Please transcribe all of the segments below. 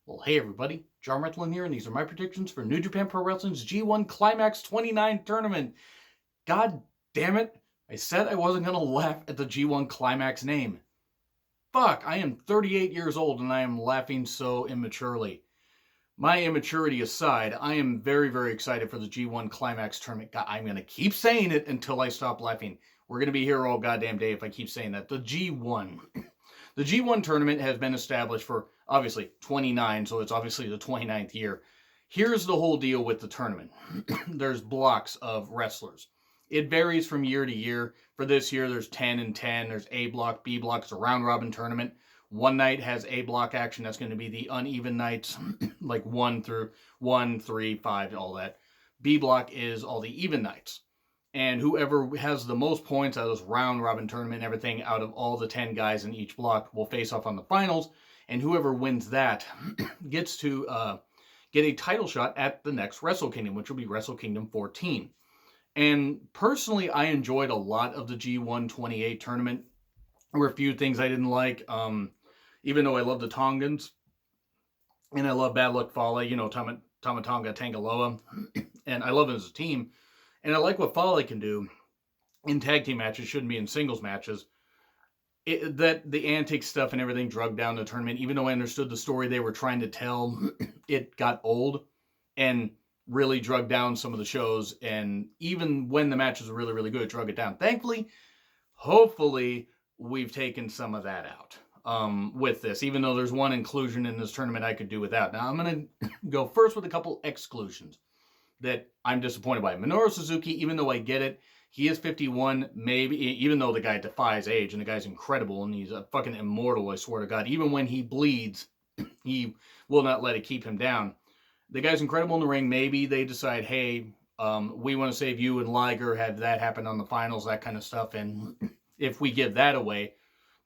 Well, hey everybody, John Retlin here, and these are my predictions for New Japan Pro Wrestling's G1 Climax 29 tournament. God damn it, I said I wasn't going to laugh at the G1 Climax name. Fuck, I am 38 years old and I am laughing so immaturely. My immaturity aside, I am very, very excited for the G1 Climax tournament. God, I'm going to keep saying it until I stop laughing. We're going to be here all goddamn day if I keep saying that. The G1. The G1 tournament has been established for, obviously, 29, so it's obviously the 29th year. Here's the whole deal with the tournament. There's blocks of wrestlers. It varies from year to year. For this year, there's 10 and 10. There's A block, B block. It's a round-robin tournament. One night has A block action. That's going to be the uneven nights, like 1 through 1, 3, 5, all that. B block is all the even nights. And whoever has the most points out of this round-robin tournament and everything out of all the 10 guys in each block will face off on the finals. And whoever wins that gets to get a title shot at the next Wrestle Kingdom, which will be Wrestle Kingdom 14. And personally, I enjoyed a lot of the G1 28 tournament. There were a few things I didn't like, even though I love the Tongans. And I love Bad Luck Fale, Tama Tonga Tangaloa. And I love him as a team. And I like what Fale can do in tag team matches, shouldn't be in singles matches. That the antics stuff and everything drug down the tournament, even though I understood the story they were trying to tell, it got old and really drug down some of the shows. And even when the matches were really, really good, it drug it down. Thankfully, hopefully, we've taken some of that out with this, even though there's one inclusion in this tournament I could do without. Now, I'm going to go first with a couple exclusions that I'm disappointed by. Minoru Suzuki, even though I get it, he is 51, maybe, even though the guy defies age, and the guy's incredible, and he's a fucking immortal, I swear to God. Even when he bleeds, he will not let it keep him down. The guy's incredible in the ring. Maybe they decide, hey, we want to save you and Liger, have that happen on the finals, that kind of stuff, and if we give that away,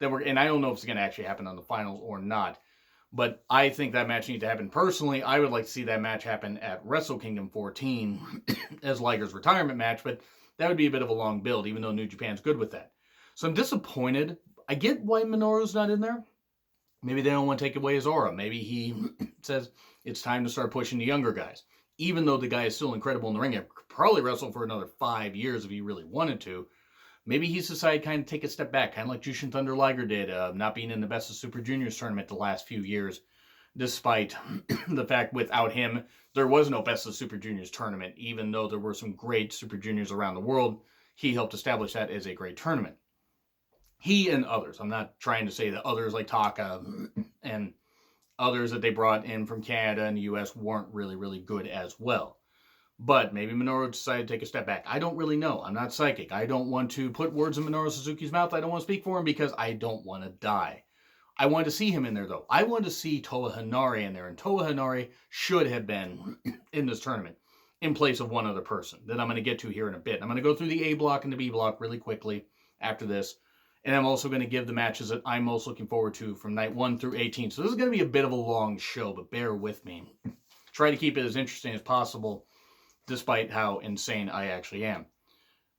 then and I don't know if it's going to actually happen on the finals or not, but I think that match needs to happen. Personally, I would like to see that match happen at Wrestle Kingdom 14 as Liger's retirement match, but that would be a bit of a long build, even though New Japan's good with that. So I'm disappointed. I get why Minoru's not in there. Maybe they don't want to take away his aura. Maybe he says it's time to start pushing the younger guys. Even though the guy is still incredible in the ring, he could probably wrestle for another 5 years if he really wanted to. Maybe he's decided kind of take a step back, kind of like Jushin Thunder Liger did, not being in the Best of Super Juniors tournament the last few years, despite the fact without him, there was no Best of Super Juniors tournament, even though there were some great Super Juniors around the world. He helped establish that as a great tournament. He and others, I'm not trying to say that others like Taka and others that they brought in from Canada and the US weren't really, really good as well. But maybe Minoru decided to take a step back. I don't really know. I'm not psychic. I don't want to put words in Minoru Suzuki's mouth. I don't want to speak for him because I don't want to die. I wanted to see him in there, though. I wanted to see Toa Henare in there, and Toa Henare should have been in this tournament in place of one other person that I'm going to get to here in a bit. I'm going to go through the A block and the B block really quickly after this, and I'm also going to give the matches that I'm most looking forward to from night 1 through 18. So this is going to be a bit of a long show, but bear with me. Try to keep it as interesting as possible, despite how insane I actually am.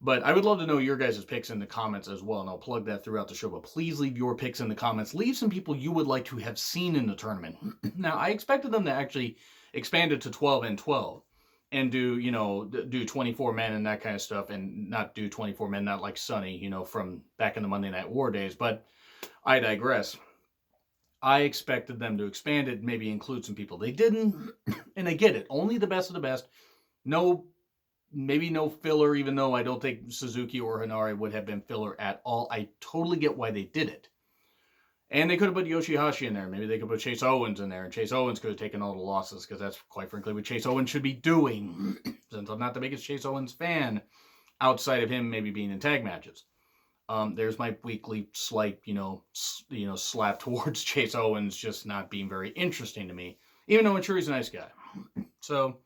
But I would love to know your guys' picks in the comments as well, and I'll plug that throughout the show. But please leave your picks in the comments. Leave some people you would like to have seen in the tournament. Now, I expected them to actually expand it to 12 and 12 and do 24 men and that kind of stuff, and not do 24 men, not like Sonny, from back in the Monday Night War days. But I digress. I expected them to expand it, maybe include some people. They didn't, and I get it. Only the best of the best. Maybe no filler, even though I don't think Suzuki or Henare would have been filler at all. I totally get why they did it. And they could have put Yoshihashi in there. Maybe they could put Chase Owens in there, and Chase Owens could have taken all the losses, because that's, quite frankly, what Chase Owens should be doing. Since I'm not the biggest Chase Owens fan, outside of him maybe being in tag matches. There's my weekly slight, slap towards Chase Owens just not being very interesting to me, even though I'm sure he's a nice guy. So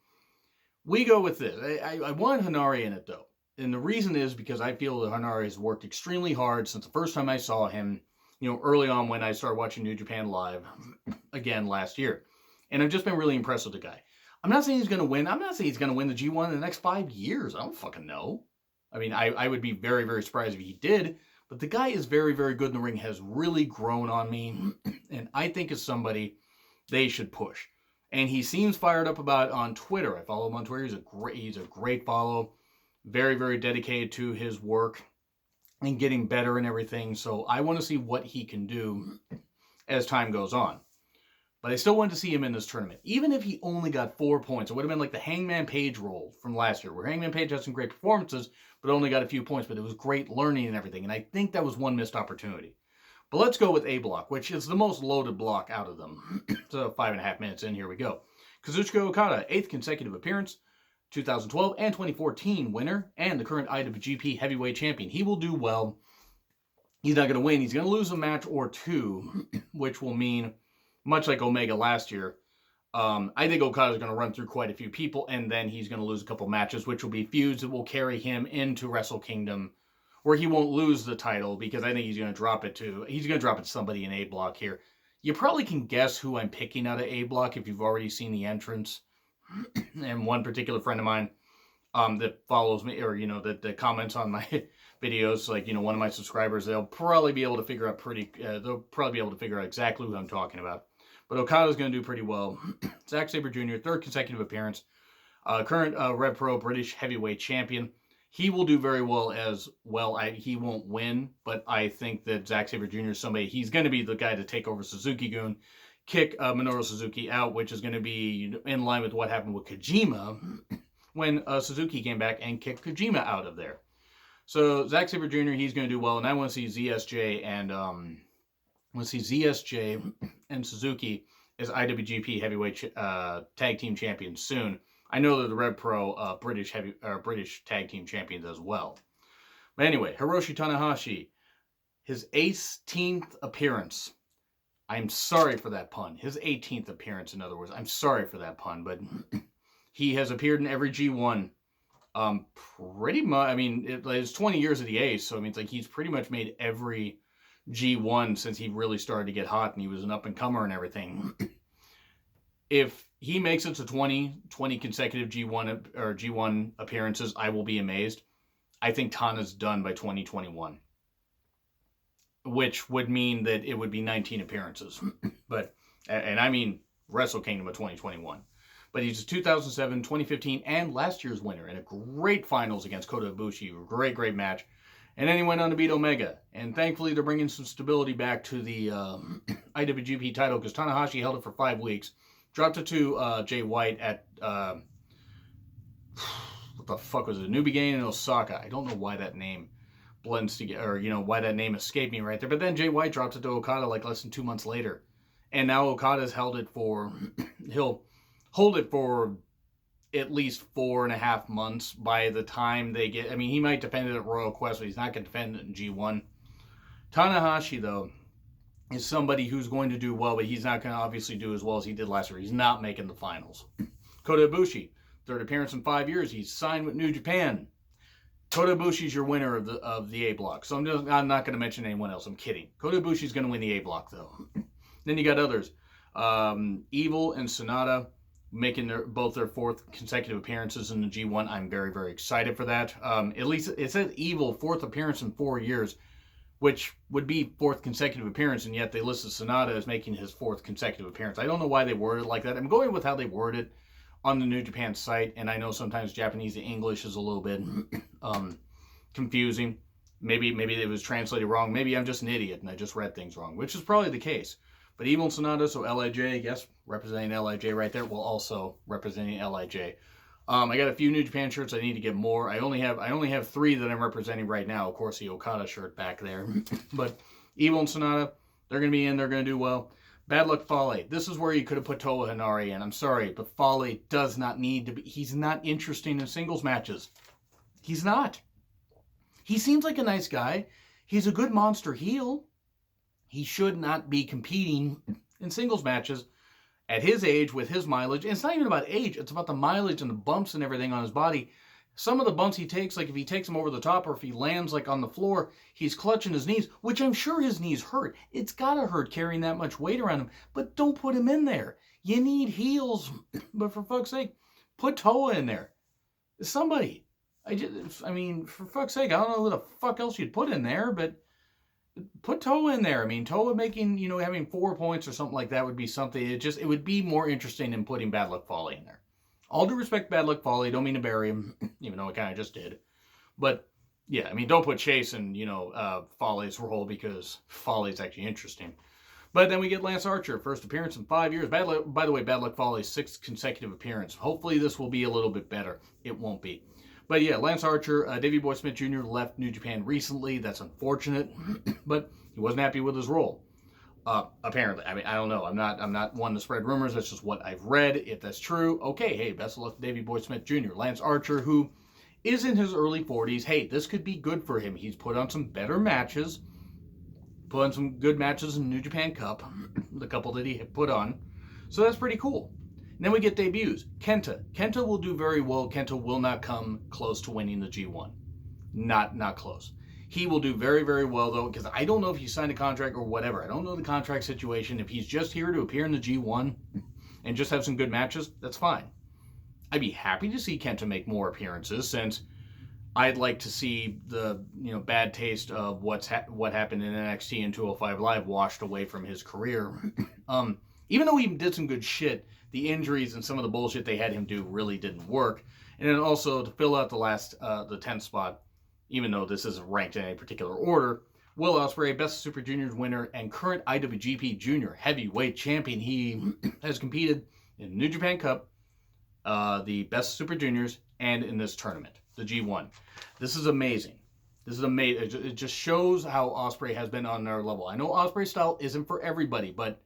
we go with this. I want Henare in it, though. And the reason is because I feel that Henare has worked extremely hard since the first time I saw him, early on when I started watching New Japan Live again last year. And I've just been really impressed with the guy. I'm not saying he's going to win. I'm not saying he's going to win the G1 in the next 5 years. I don't fucking know. I mean, I would be very, very surprised if he did. But the guy is very, very good in the ring, has really grown on me. And I think is somebody they should push. And he seems fired up about it on Twitter. I follow him on Twitter. He's a great follow. Very, very dedicated to his work and getting better and everything. So I want to see what he can do as time goes on. But I still wanted to see him in this tournament. Even if he only got 4 points, it would have been like the Hangman Page role from last year, where Hangman Page had some great performances, but only got a few points. But it was great learning and everything. And I think that was one missed opportunity. But let's go with A block, which is the most loaded block out of them. So 5.5 minutes in, here we go. Kazuchika Okada, 8th consecutive appearance, 2012 and 2014 winner, and the current IWGP Heavyweight Champion. He will do well. He's not going to win. He's going to lose a match or two, which will mean, much like Omega last year, I think Okada's going to run through quite a few people, and then he's going to lose a couple matches, which will be feuds that will carry him into Wrestle Kingdom, where he won't lose the title, because I think he's going to drop it to somebody in A block here. You probably can guess who I'm picking out of A block if you've already seen the entrance. And one particular friend of mine that follows me, or that comments on my videos, like one of my subscribers, they'll probably be able to figure out exactly who I'm talking about. But Okada's going to do pretty well. Zack Sabre Jr., 3rd consecutive appearance, current Rev Pro British Heavyweight Champion. He will do very well as well. He won't win, but I think that Zack Sabre Jr. is somebody, he's going to be the guy to take over Suzuki-gun, kick Minoru Suzuki out, which is going to be in line with what happened with Kojima when Suzuki came back and kicked Kojima out of there. So Zack Sabre Jr., he's going to do well, and I want to see ZSJ and Suzuki as IWGP Heavyweight Tag Team Champions soon. I know that the Rev Pro British Tag Team Champions as well. But anyway, Hiroshi Tanahashi, his 18th appearance. I'm sorry for that pun. His 18th appearance, in other words. I'm sorry for that pun, but he has appeared in every G1. Pretty much, I mean, it's 20 years of the Ace, so I mean, it's like he's pretty much made every G1 since he really started to get hot and he was an up-and-comer and everything. If he makes it to 20 consecutive G1 appearances, I will be amazed. I think Tana's done by 2021. Which would mean that it would be 19 appearances. And I mean Wrestle Kingdom of 2021. But he's a 2007, 2015, and last year's winner in a great finals against Kota Ibushi. Great match. And then he went on to beat Omega. And thankfully they're bringing some stability back to the IWGP title, because Tanahashi held it for 5 weeks. Dropped it to Jay White at, what the fuck was it? New Beginning in Osaka. I don't know why that name blends together, or why that name escaped me right there. But then Jay White dropped it to Okada like less than 2 months later. And now Okada's held it for, he'll hold it for at least 4.5 months by the time they get, I mean, he might defend it at Royal Quest, but he's not going to defend it in G1. Tanahashi, though, is somebody who's going to do well, but he's not going to obviously do as well as he did last year. He's not making the finals. Kota Ibushi, 3rd appearance in 5 years. He's signed with New Japan. Kota Ibushi's your winner of the A block. So I'm not going to mention anyone else. I'm kidding. Kota Ibushi's going to win the A block, though. Then you got others. Evil and Sonata making both their 4th consecutive appearances in the G1. I'm very, very excited for that. At least it says Evil, 4th appearance in 4 years, which would be 4th consecutive appearance, and yet they listed Sonata as making his 4th consecutive appearance. I don't know why they worded it like that. I'm going with how they worded it on the New Japan site, and I know sometimes Japanese to English is a little bit confusing. Maybe it was translated wrong. Maybe I'm just an idiot and I just read things wrong, which is probably the case. But Evil and Sonata, so LIJ, yes, representing LIJ right there, will also representing LIJ. I got a few New Japan shirts. I need to get more. I only have 3 that I'm representing right now. Of course, the Okada shirt back there. But Evil and Sonata, they're going to be in. They're going to do well. Bad Luck Fale. This is where you could have put Toa Hinari in. I'm sorry, but Fale does not need to be. He's not interesting in singles matches. He's not. He seems like a nice guy. He's a good monster heel. He should not be competing in singles matches at his age with his mileage. And it's not even about age. It's about the mileage and the bumps and everything on his body. Some of the bumps he takes, like if he takes them over the top or if he lands like on the floor, he's clutching his knees, which I'm sure his knees hurt. It's got to hurt carrying that much weight around him. But don't put him in there. You need heels. But for fuck's sake, put Toa in there. Somebody. I mean, for fuck's sake, I don't know who the fuck else you'd put in there, but Put Toa in there. I mean, Toa making, having 4 points or something like that would be something. It would be more interesting than putting Bad Luck Fale in there. All due respect, Bad Luck Fale. Don't mean to bury him, even though I kind of just did. But yeah, I mean, don't put Chase in, Fale's role because Fale's actually interesting. But then we get Lance Archer, first appearance in 5 years. By the way, Bad Luck Fale's 6th consecutive appearance. Hopefully this will be a little bit better. It won't be. But yeah, Lance Archer, Davey Boy Smith Jr. left New Japan recently. That's unfortunate, but he wasn't happy with his role. Apparently, I mean, I don't know. I'm not one to spread rumors. That's just what I've read. If that's true, okay. Hey, best of luck to Davey Boy Smith Jr. Lance Archer, who is in his early 40s. Hey, this could be good for him. He's put on some better matches. Put on some good matches in New Japan Cup, the couple that he put on. So that's pretty cool. And then we get debuts. Kenta. Kenta will do very well. Kenta will not come close to winning the G1. Not close. He will do very, very well, though, because I don't know if he signed a contract or whatever. I don't know the contract situation. If he's just here to appear in the G1 and just have some good matches, that's fine. I'd be happy to see Kenta make more appearances, since I'd like to see the bad taste of what happened in NXT and 205 Live washed away from his career. Even though he did some good shit, the injuries and some of the bullshit they had him do really didn't work. And then also to fill out the 10th spot, even though this isn't ranked in any particular order, Will Ospreay, Best of Super Juniors winner and current IWGP Junior Heavyweight Champion. He has competed in the New Japan Cup, the Best of Super Juniors, and in this tournament, the G1. This is amazing. This is amazing. It just shows how Ospreay has been on another level. I know Ospreay's style isn't for everybody, but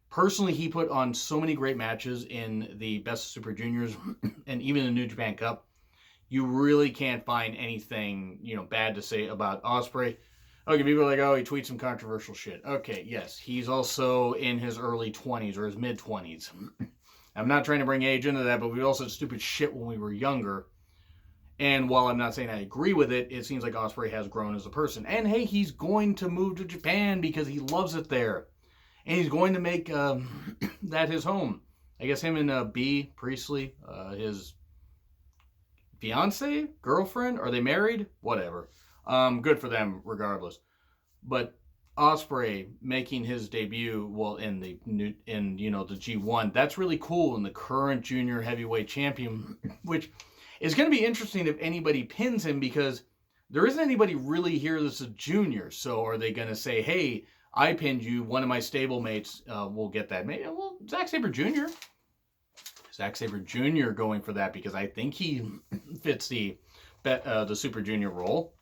personally, he put on so many great matches in the Best of Super Juniors and even the New Japan Cup. You really can't find anything, bad to say about Ospreay. Okay, people are like, oh, he tweets some controversial shit. Okay, yes, he's also in his early 20s or his mid-20s. I'm not trying to bring age into that, but we also did stupid shit when we were younger. And while I'm not saying I agree with it, it seems like Ospreay has grown as a person. And hey, he's going to move to Japan because he loves it there. And he's going to make that his home. I guess him and B. Priestley, his fiance, girlfriend, are they married? Whatever. Good for them, regardless. But Ospreay making his debut, well, in the G1, that's really cool. And the current junior heavyweight champion, which is going to be interesting if anybody pins him, because there isn't anybody really here that's a junior. So are they going to say, hey, I pinned you, one of my stablemates will get that? Maybe, well, Zack Sabre Jr. Zack Sabre Jr. going for that, because I think he fits the Super Junior role.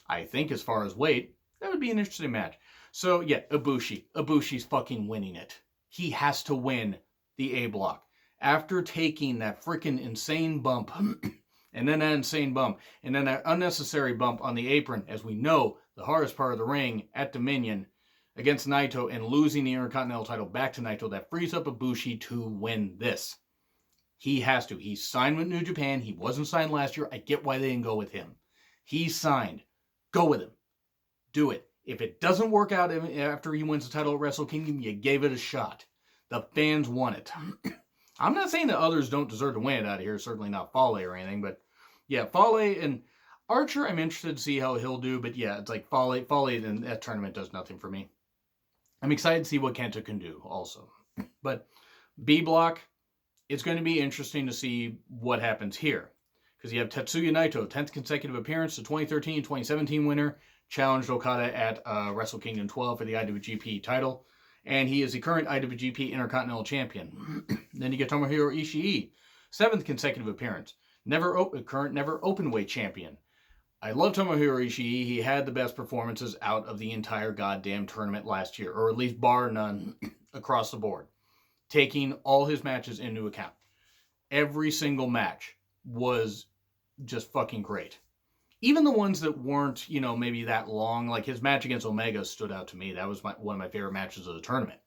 I think as far as weight, that would be an interesting match. So yeah, Ibushi. Ibushi's fucking winning it. He has to win the A block. After taking that freaking insane bump, and then that insane bump, and then that unnecessary bump on the apron, as we know, the hardest part of the ring at Dominion, against Naito, and losing the Intercontinental title back to Naito, that frees up Ibushi to win this. He has to. He's signed with New Japan. He wasn't signed last year. I get why they didn't go with him. He's signed. Go with him. Do it. If it doesn't work out after he wins the title at Wrestle Kingdom, you gave it a shot. The fans want it. I'm not saying that others don't deserve to win it out of here. Certainly not Fale or anything. But yeah, Fale and Archer, I'm interested to see how he'll do. But yeah, it's like Fale in that tournament does nothing for me. I'm excited to see what Kenta can do also. But B block, it's going to be interesting to see what happens here. Because you have Tetsuya Naito, 10th consecutive appearance, the 2013-2017 winner, challenged Okada at Wrestle Kingdom 12 for the IWGP title. And he is the current IWGP Intercontinental Champion. Then you get Tomohiro Ishii, 7th consecutive appearance, current never openweight champion. I love Tomohiro Ishii. He had the best performances out of the entire goddamn tournament last year, or at least bar none across the board, taking all his matches into account. Every single match was just fucking great. Even the ones that weren't, maybe that long, like his match against Omega stood out to me. That was one of my favorite matches of the tournament.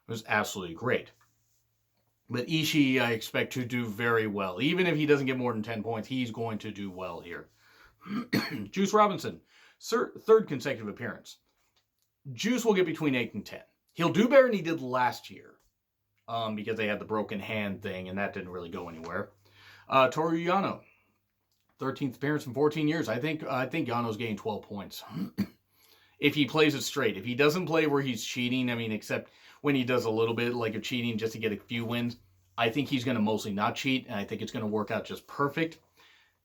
It was absolutely great. But Ishii, I expect to do very well. Even if he doesn't get more than 10 points, he's going to do well here. Juice Robinson, 3rd consecutive appearance. Juice will get between 8 and 10. He'll do better than he did last year. Because they had the broken hand thing, and that didn't really go anywhere. Toru Yano, 13th appearance in 14 years. I think Yano's gained 12 points. If he plays it straight. If he doesn't play where he's cheating, I mean, except when he does a little bit like of cheating just to get a few wins, I think he's going to mostly not cheat, and I think it's going to work out just perfect.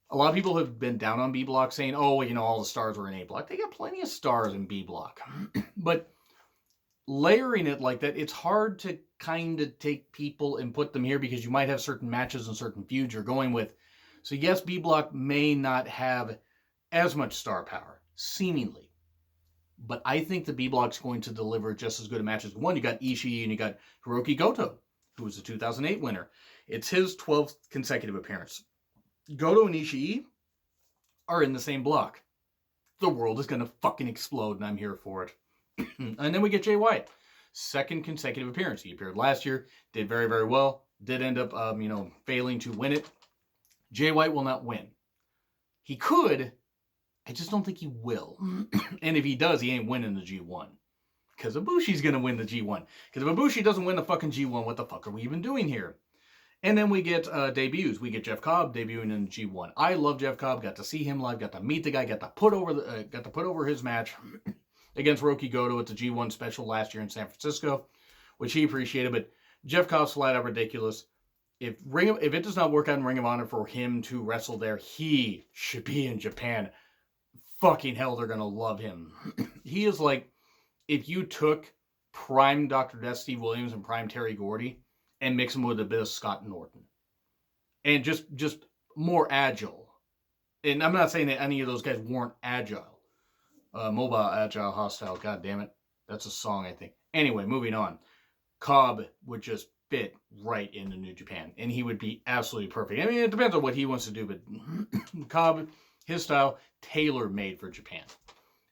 A lot of people have been down on B Block saying, oh, all the stars were in A Block. They got plenty of stars in B Block. But layering it like that, it's hard to kind of take people and put them here because you might have certain matches and certain feuds you're going with. So yes, B Block may not have as much star power, seemingly. But I think the B Block's going to deliver just as good a matches. One, you got Ishii and you got Hiroki Goto, who was the 2008 winner. It's his 12th consecutive appearance. Goto and Ishii are in the same block. The world is going to fucking explode, and I'm here for it. And then we get Jay White. Second consecutive appearance. He appeared last year, did very, very well. Did end up, failing to win it. Jay White will not win. He could. I just don't think he will. And if he does, he ain't winning the G1. Because Ibushi's going to win the G1. Because if Ibushi doesn't win the fucking G1, what the fuck are we even doing here? And then we get debuts. We get Jeff Cobb debuting in G1. I love Jeff Cobb. Got to see him live. Got to meet the guy. Got to put over his match against Hiroki Goto at the G1 special last year in San Francisco, which he appreciated. But Jeff Cobb's flat out ridiculous. If it does not work out in Ring of Honor for him to wrestle there, he should be in Japan. Fucking hell, they're gonna love him. He is like if you took prime Dr. Death Steve Williams and prime Terry Gordy and mix him with a bit of Scott Norton. And just more agile. And I'm not saying that any of those guys weren't agile. Mobile, agile, hostile, god damn it. That's a song, I think. Anyway, moving on. Cobb would just fit right into New Japan. And he would be absolutely perfect. I mean, it depends on what he wants to do, but Cobb, his style, tailor-made for Japan.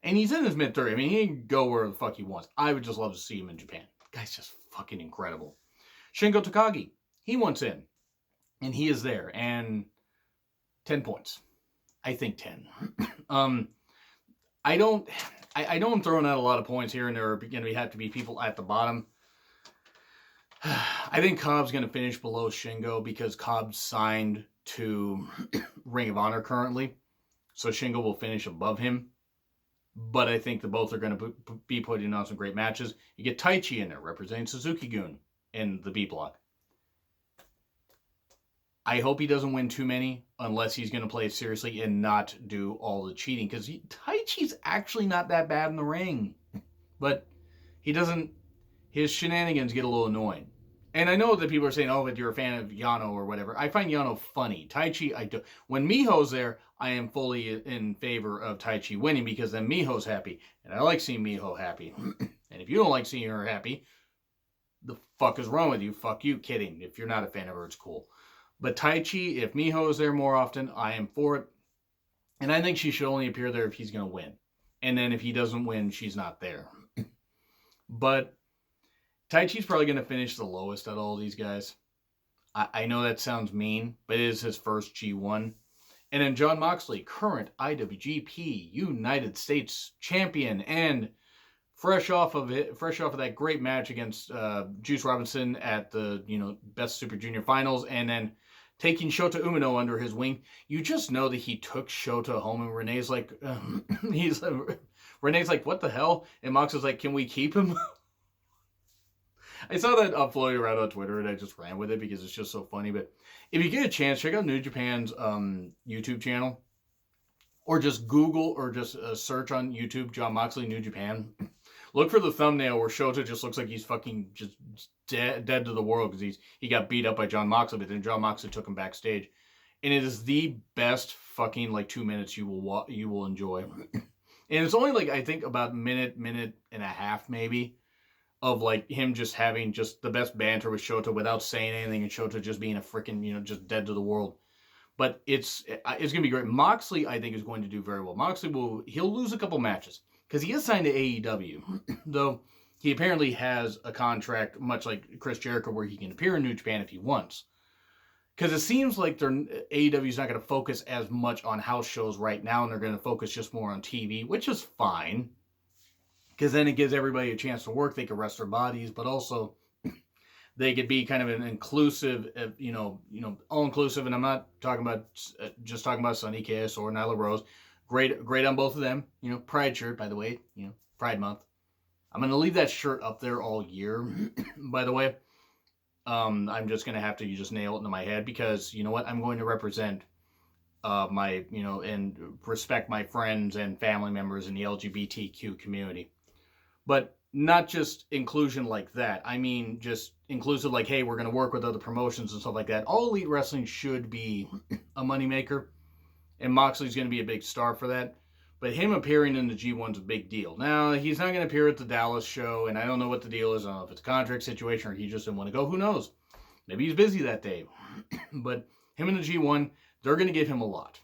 And he's in his mid-30s. I mean, he can go where the fuck he wants. I would just love to see him in Japan. The guy's just fucking incredible. Shingo Takagi, he wants in. And he is there. And 10 points. I think 10. I know I'm throwing out a lot of points here, and there are going to have to be people at the bottom. I think Cobb's going to finish below Shingo because Cobb's signed to Ring of Honor currently. So Shingo will finish above him. But I think the both are going to be putting on some great matches. You get Taichi in there, representing Suzuki-gun in the B block. I hope he doesn't win too many unless he's going to play it seriously and not do all the cheating. Because Taichi's actually not that bad in the ring. But he doesn't... His shenanigans get a little annoying. And I know that people are saying, oh, but you're a fan of Yano or whatever. I find Yano funny. Taichi, I do. When Miho's there, I am fully in favor of Taichi winning because then Miho's happy. And I like seeing Miho happy. And if you don't like seeing her happy, the fuck is wrong with you? Fuck you. Kidding. If you're not a fan of her, it's cool. But Taichi, if Miho is there more often, I am for it. And I think she should only appear there if he's going to win. And then if he doesn't win, she's not there. But Taichi's probably going to finish the lowest out of all these guys. I know that sounds mean, but it is his first G1. And then Jon Moxley, current IWGP United States champion, and fresh off of that great match against Juice Robinson at the Best Super Junior Finals, and then taking Shota Umino under his wing. You just know that he took Shota home, and Renee's like, Renee's like, what the hell? And Moxley's like, can we keep him? I saw that floating around on Twitter, and I just ran with it because it's just so funny. But if you get a chance, check out New Japan's YouTube channel. Or just Google or just search on YouTube, Jon Moxley, New Japan. Look for the thumbnail where Shota just looks like he's fucking just dead to the world because he got beat up by Jon Moxley, but then Jon Moxley took him backstage. And it is the best fucking 2 minutes you will enjoy. And it's only I think about minute and a half maybe. Of him just having just the best banter with Shota without saying anything, and Shota just being a freaking just dead to the world. But it's gonna be great. Moxley, I think, is going to do very well. Moxley he'll lose a couple matches because he is signed to AEW, though he apparently has a contract much like Chris Jericho where he can appear in New Japan if he wants. Because it seems like AEW is not going to focus as much on house shows right now, and they're going to focus just more on TV, which is fine. Because then it gives everybody a chance to work. They can rest their bodies, but also they could be kind of an inclusive, all-inclusive. And I'm not talking about Sonny Kiss or Nyla Rose. Great on both of them. Pride shirt, by the way. Pride Month. I'm going to leave that shirt up there all year, by the way. I'm just going to have to just nail it into my head because, you know what, I'm going to represent my, and respect my friends and family members in the LGBTQ community. But not just inclusion like that. I mean, just inclusive like, hey, we're going to work with other promotions and stuff like that. All Elite Wrestling should be a moneymaker, and Moxley's going to be a big star for that. But him appearing in the G1's a big deal. Now, he's not going to appear at the Dallas show, and I don't know what the deal is. I don't know if it's a contract situation or he just didn't want to go. Who knows? Maybe he's busy that day. But him in the G1, they're going to give him a lot.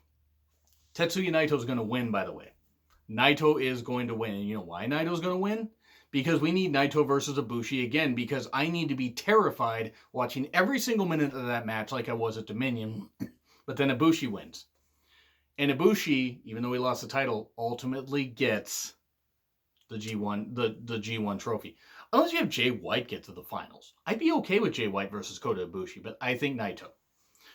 Tetsuya Naito's going to win, by the way. Naito is going to win. And you know why Naito's going to win? Because we need Naito versus Ibushi again, because I need to be terrified watching every single minute of that match like I was at Dominion. But then Ibushi wins. And Ibushi, even though he lost the title, ultimately gets the G1 the G1 trophy. Unless you have Jay White get to the finals. I'd be okay with Jay White versus Kota Ibushi, but I think Naito.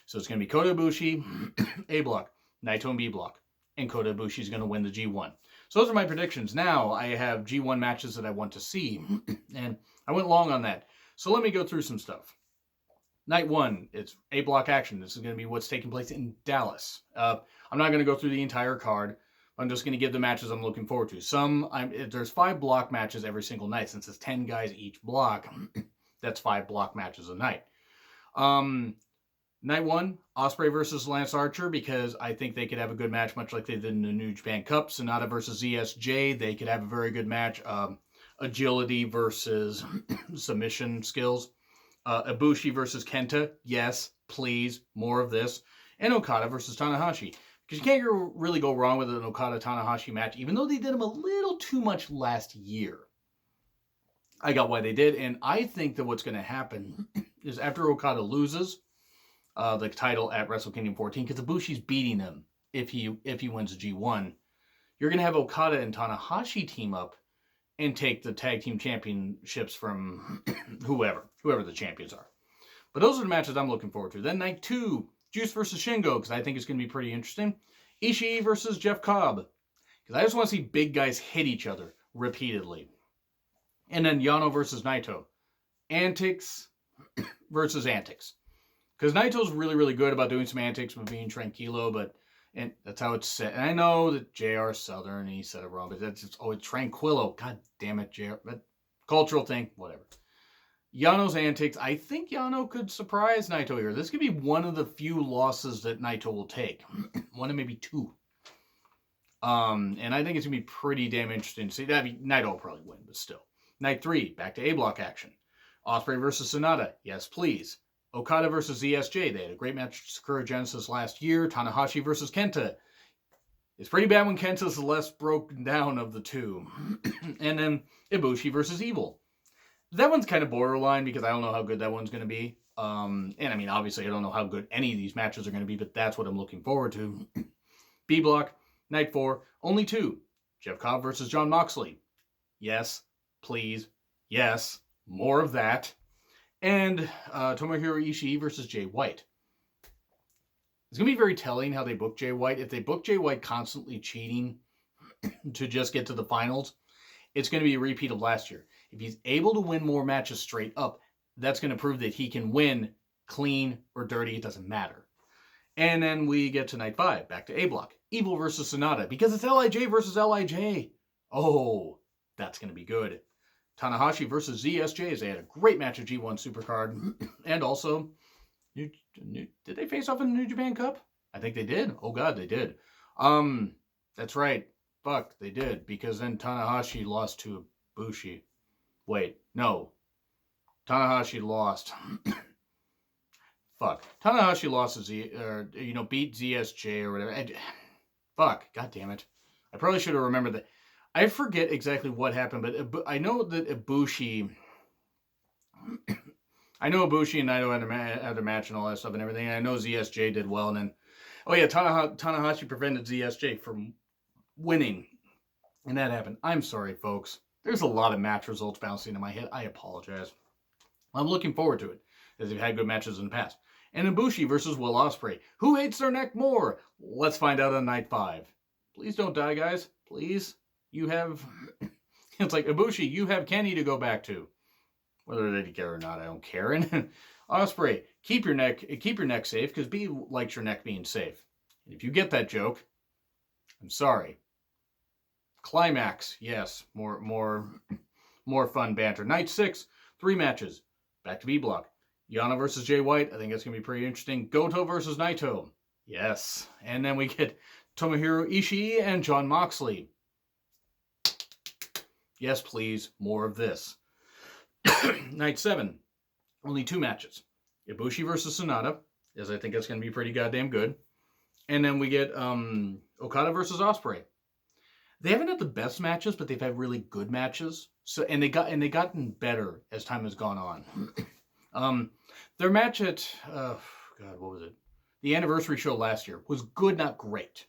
So it's going to be Kota Ibushi, A block, Naito and B block. And Kota Ibushi is going to win the G1. So those are my predictions. Now I have G1 matches that I want to see. And I went long on that. So let me go through some stuff. Night 1, it's A block action. This is going to be what's taking place in Dallas. I'm not going to go through the entire card. I'm just going to give the matches I'm looking forward to. There's 5 block matches every single night. Since it's 10 guys each block, that's 5 block matches a night. Night 1, Ospreay versus Lance Archer, because I think they could have a good match, much like they did in the New Japan Cup. Sonata versus ZSJ, they could have a very good match. Agility versus submission skills. Ibushi versus Kenta, yes, please, more of this. And Okada versus Tanahashi. Because you can't really go wrong with an Okada-Tanahashi match, even though they did them a little too much last year. I got why they did, and I think that what's going to happen is after Okada loses the title at Wrestle Kingdom 14, because Ibushi's beating him if he wins the G1, you're going to have Okada and Tanahashi team up and take the tag team championships from whoever the champions are. But those are the matches I'm looking forward to. Then night 2, Juice versus Shingo, because I think it's going to be pretty interesting. Ishii versus Jeff Cobb, because I just want to see big guys hit each other repeatedly. And then Yano versus Naito. Antics versus antics. Because Naito's really, really good about doing some antics with being tranquilo, and that's how it's said. And I know that JR Southern, he said it wrong, but it's always tranquilo. God damn it, JR. But cultural thing, whatever. Yano's antics, I think Yano could surprise Naito here. This could be one of the few losses that Naito will take. One of maybe 2. And I think it's going to be pretty damn interesting to see. Naito will probably win, but still. Night 3, back to A-block action. Ospreay versus Sonata, yes please. Okada versus ZSJ, they had a great match at Sakura Genesis last year. Tanahashi versus Kenta. It's pretty bad when Kenta's the less broken down of the two. And then Ibushi versus Evil. That one's kind of borderline because I don't know how good that one's going to be. And I mean, obviously, I don't know how good any of these matches are going to be, but that's what I'm looking forward to. B block, night 4, only 2. Jeff Cobb versus Jon Moxley. Yes, please, yes, more of that. And Tomohiro Ishii versus Jay White. It's going to be very telling how they book Jay White. If they book Jay White constantly cheating to just get to the finals, it's going to be a repeat of last year. If he's able to win more matches straight up, that's going to prove that he can win clean or dirty. It doesn't matter. And then we get to night 5, back to A block. Evil versus Sonata, because it's LIJ versus LIJ. Oh, that's going to be good. Tanahashi versus ZSJ. They had a great match at G1 Supercard. And also, did they face off in the New Japan Cup? I think they did. Oh god, they did. That's right. Fuck, they did. Because then Tanahashi lost to Ibushi. Wait, no. Tanahashi lost. Fuck. Tanahashi lost to beat ZSJ or whatever. Fuck, god damn it. I probably should have remembered that. I forget exactly what happened, but I know that Ibushi... I know Ibushi and Naito had a match and all that stuff and everything. And I know ZSJ did well. And then, oh yeah, Tanahashi prevented ZSJ from winning. And that happened. I'm sorry, folks. There's a lot of match results bouncing in my head. I apologize. I'm looking forward to it, as they've had good matches in the past. And Ibushi versus Will Ospreay. Who hates their neck more? Let's find out on night 5. Please don't die, guys. Please. You have It's like, Ibushi, you have Kenny to go back to. Whether they care or not, I don't care. And Ospreay, keep your neck safe, because B likes your neck being safe. And if you get that joke, I'm sorry. Climax, yes, more fun banter. Night 6, 3 matches. Back to B block. Yano versus Jay White. I think that's going to be pretty interesting. Goto versus Naito. Yes. And then we get Tomohiro Ishii and Jon Moxley. Yes, please. More of this. Night 7. Only 2 matches. Ibushi versus Sonata, as I think that's going to be pretty goddamn good. And then we get Okada versus Ospreay. They haven't had the best matches, but they've had really good matches. So they gotten better as time has gone on. Their match at what was it? The anniversary show last year was good, not great.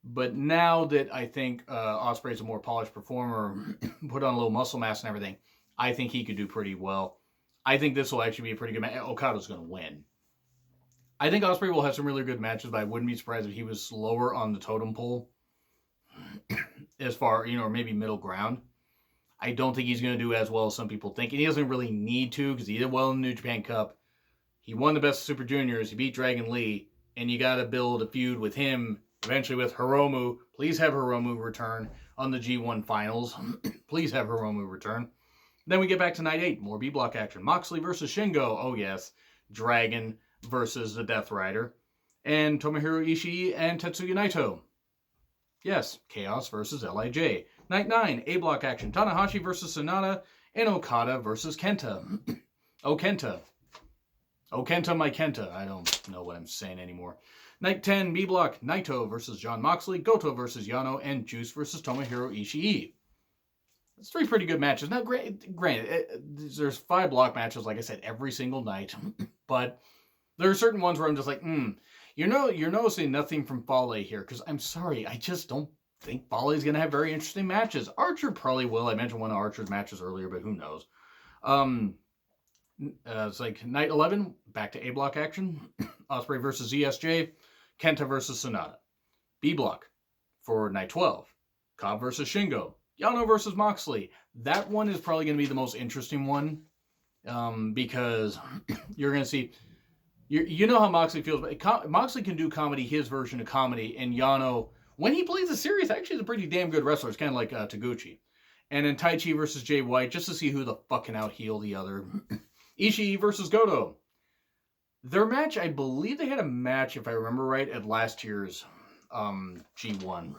But now that I think Ospreay's a more polished performer, put on a little muscle mass and everything, I think he could do pretty well. I think this will actually be a pretty good match. Okada's going to win. I think Ospreay will have some really good matches, but I wouldn't be surprised if he was slower on the totem pole. As far, or maybe middle ground. I don't think he's going to do as well as some people think. And he doesn't really need to, because he did well in the New Japan Cup. He won the Best of Super Juniors. He beat Dragon Lee. And you got to build a feud with him, eventually with Hiromu. Please have Hiromu return on the G1 Finals. Please have Hiromu return. Then we get back to Night 8. More B-Block action. Moxley versus Shingo. Oh, yes. Dragon versus the Death Rider. And Tomohiro Ishii and Tetsuya Naito. Yes, Chaos versus LIJ. Night 9, A-Block action. Tanahashi versus Sonata, and Okada versus Kenta. Oh, Kenta. Oh, Kenta, my Kenta. I don't know what I'm saying anymore. Night 10, B-Block, Naito versus Jon Moxley, Goto versus Yano, and Juice versus Tomohiro Ishii. That's 3 pretty good matches. Now, granted, there's 5 block matches, like I said, every single night. But there are certain ones where I'm just like, you're noticing nothing from Fale here, because I'm sorry, I just don't think Fale is going to have very interesting matches. Archer probably will. I mentioned one of Archer's matches earlier, but who knows. It's like Night 11, back to A-Block action. Ospreay versus ZSJ. Kenta versus Sonata. B-Block for Night 12. Cobb versus Shingo. Yano versus Moxley. That one is probably going to be the most interesting one, because you're going to see... You know how Moxley feels, but Moxley can do comedy, his version of comedy, and Yano, when he plays a serious, actually is a pretty damn good wrestler. It's kind of like Taguchi. And then Taichi versus Jay White, just to see who the fuck can out-heel the other. Ishii versus Goto. Their match, I believe they had a match, if I remember right, at last year's G1.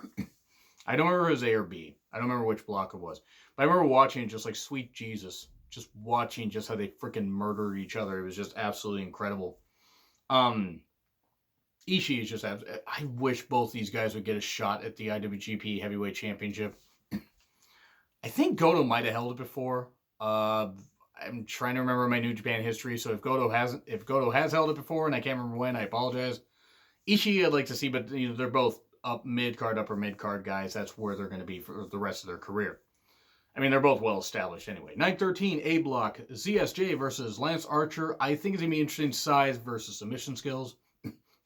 I don't remember if it was A or B. I don't remember which block it was. But I remember watching it just like, sweet Jesus. Just watching just how they freaking murdered each other. It was just absolutely incredible. Ishii is just... I wish both these guys would get a shot at the IWGP Heavyweight Championship. I think Goto might have held it before. I'm trying to remember my New Japan history, so if Goto has held it before, and I can't remember when, I apologize. Ishii I'd like to see, but they're both upper mid-card guys. That's where they're going to be for the rest of their career. I mean, they're both well-established anyway. Night 13, A-Block, ZSJ versus Lance Archer. I think it's going to be interesting, size versus submission skills.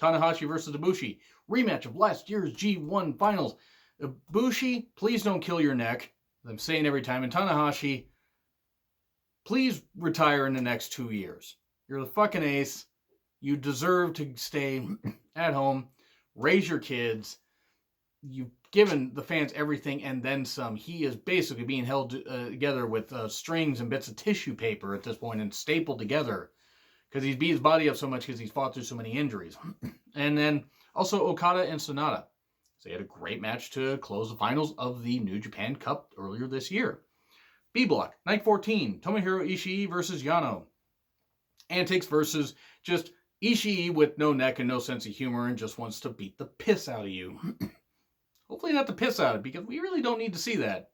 Tanahashi versus Ibushi. Rematch of last year's G1 Finals. Ibushi, please don't kill your neck. I'm saying every time. And Tanahashi, please retire in the next 2 years. You're the fucking ace. You deserve to stay at home, raise your kids. You've given the fans everything and then some. He is basically being held together with strings and bits of tissue paper at this point and stapled together because he's beat his body up so much because he's fought through so many injuries. And then also Okada and Sonata. So they had a great match to close the finals of the New Japan Cup earlier this year. B-Block, Night 14, Tomohiro Ishii versus Yano. Antics versus just Ishii with no neck and no sense of humor and just wants to beat the piss out of you. Hopefully not the piss out of it, because we really don't need to see that.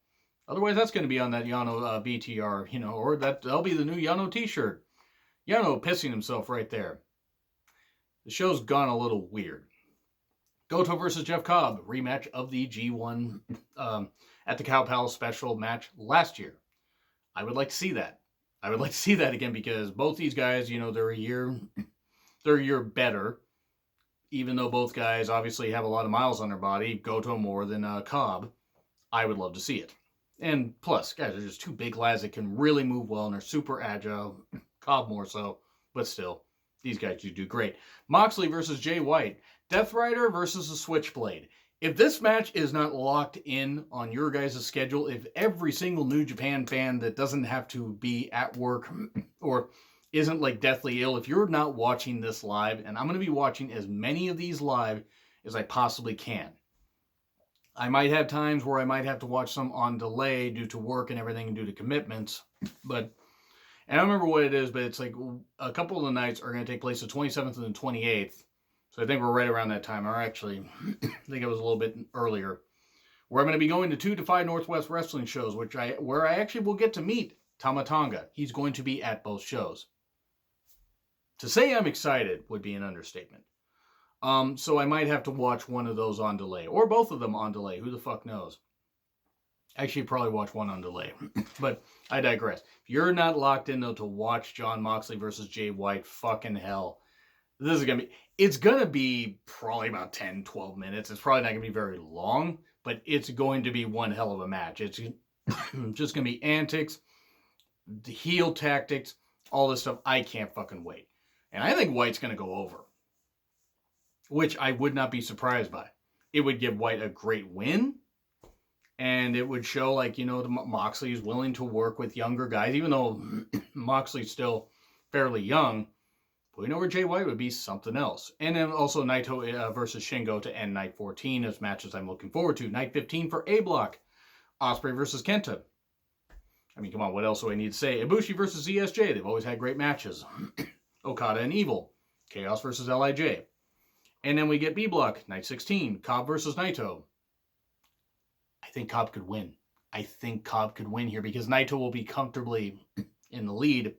Otherwise, that's going to be on that Yano BTR, or that'll be the new Yano t-shirt. Yano pissing himself right there. The show's gone a little weird. Goto versus Jeff Cobb, rematch of the G1 at the Cow Palace special match last year. I would like to see that. I would like to see that again because both these guys, they're a year better. Even though both guys obviously have a lot of miles on their body, Goto more than Cobb. I would love to see it. And plus, guys are just two big lads that can really move well and are super agile. Cobb more so, but still, these guys do great. Moxley versus Jay White. Death Rider versus the Switchblade. If this match is not locked in on your guys' schedule, if every single New Japan fan that doesn't have to be at work or isn't like deathly ill, if you're not watching this live, and I'm going to be watching as many of these live as I possibly can. I might have times where I might have to watch some on delay due to work and everything and due to commitments, but and I don't remember what it is, but it's like a couple of the nights are going to take place the 27th and the 28th. So I think we're right around that time. Or actually, I think it was a little bit earlier. Where I'm going to be going to 2 to 5 Northwest Wrestling shows, where I actually will get to meet Tama Tonga. He's going to be at both shows. To say I'm excited would be an understatement. So I might have to watch one of those on delay. Or both of them on delay. Who the fuck knows? Actually, probably watch one on delay. But I digress. If you're not locked in, though, to watch Jon Moxley versus Jay White, fucking hell. This is going to be... It's going to be probably about 10, 12 minutes. It's probably not going to be very long. But it's going to be one hell of a match. It's just going to be antics, the heel tactics, all this stuff. I can't fucking wait. And I think White's going to go over. Which I would not be surprised by. It would give White a great win. And it would show, like, Moxley is willing to work with younger guys. Even though Moxley's still fairly young. Putting over Jay White would be something else. And then also Naito versus Shingo to end Night 14 as matches I'm looking forward to. Night 15 for A Block. Ospreay versus Kenta. I mean, come on, what else do I need to say? Ibushi versus ZSJ. They've always had great matches. Okada and Evil. Chaos versus LIJ. And then we get B Block, Night 16. Cobb versus Naito. I think Cobb could win. I think Cobb could win here because Naito will be comfortably in the lead.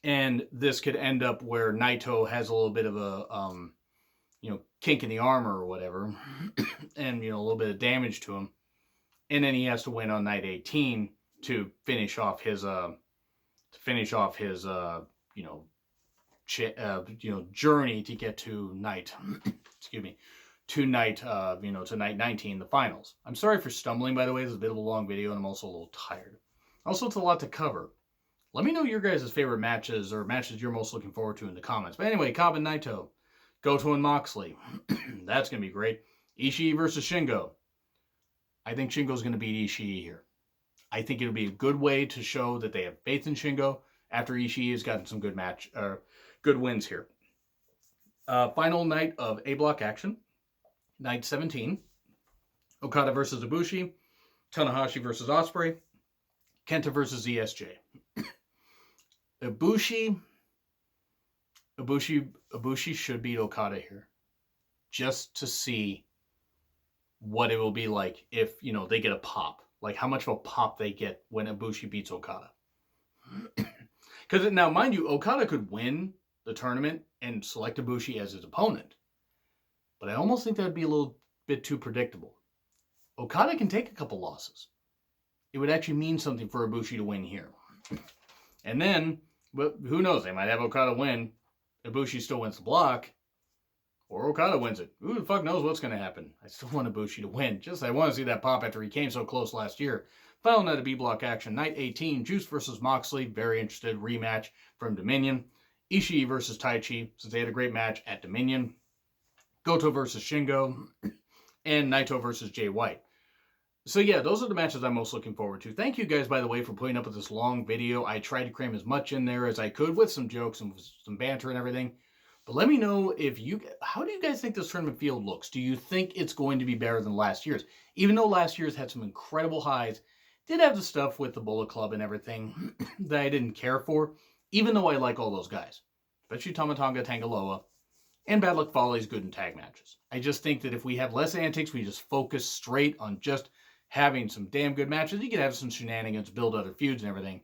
And this could end up where Naito has a little bit of a, kink in the armor or whatever. And, a little bit of damage to him. And then he has to win on Night 18 to finish off his, journey to get to night, to night 19, the finals. I'm sorry for stumbling, by the way. This is a bit of a long video, and I'm also a little tired. Also, it's a lot to cover. Let me know your guys' favorite matches or matches you're most looking forward to in the comments. But anyway, Cobb and Naito. Goto and Moxley. That's going to be great. Ishii versus Shingo. I think Shingo's going to beat Ishii here. I think it'll be a good way to show that they have faith in Shingo after Ishii has gotten some good wins here. Final night of A Block action. Night 17. Okada versus Ibushi. Tanahashi versus Ospreay. Kenta versus ZSJ. Ibushi should beat Okada here. Just to see what it will be like if, they get a pop. Like how much of a pop they get when Ibushi beats Okada. Because now, mind you, Okada could win the tournament and select Ibushi as his opponent. But I almost think that would be a little bit too predictable. Okada can take a couple losses. It would actually mean something for Ibushi to win here. And then, but who knows? They might have Okada win. Ibushi still wins the block. Or Okada wins it. Who the fuck knows what's going to happen? I still want Ibushi to win. I want to see that pop after he came so close last year. Final night of B-Block action. Night 18. Juice versus Moxley. Very interested. Rematch from Dominion. Ishii versus Taichi. Since they had a great match at Dominion. Goto versus Shingo. And Naito versus Jay White. So yeah, those are the matches I'm most looking forward to. Thank you guys, by the way, for putting up with this long video. I tried to cram as much in there as I could with some jokes and some banter and everything. But let me know how do you guys think this tournament field looks? Do you think it's going to be better than last year's? Even though last year's had some incredible highs, did have the stuff with the Bullet Club and everything that I didn't care for, even though I like all those guys. Especially Tama Tonga, Tangaloa, and Bad Luck Fale's good in tag matches. I just think that if we have less antics, we just focus straight on just having some damn good matches. You can have some shenanigans, build other feuds and everything.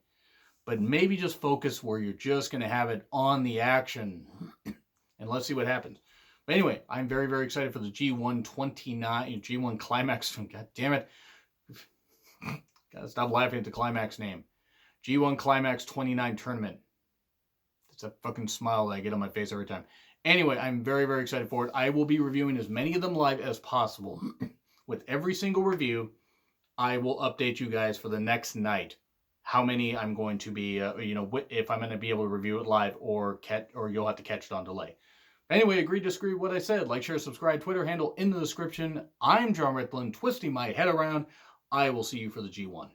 But maybe just focus where you're just going to have it on the action. And let's see what happens. But anyway, I'm very, very excited for the G1 Climax. God damn it. Gotta stop laughing at the Climax name. G1 Climax 29 tournament. It's a fucking smile that I get on my face every time. Anyway, I'm very, very excited for it. I will be reviewing as many of them live as possible. With every single review, I will update you guys for the next night how many I'm going to be, if I'm going to be able to review it live or you'll have to catch it on delay. Anyway, agree, disagree with what I said. Like, share, subscribe, Twitter handle in the description. I'm John Ritlin, twisting my head around. I will see you for the G1.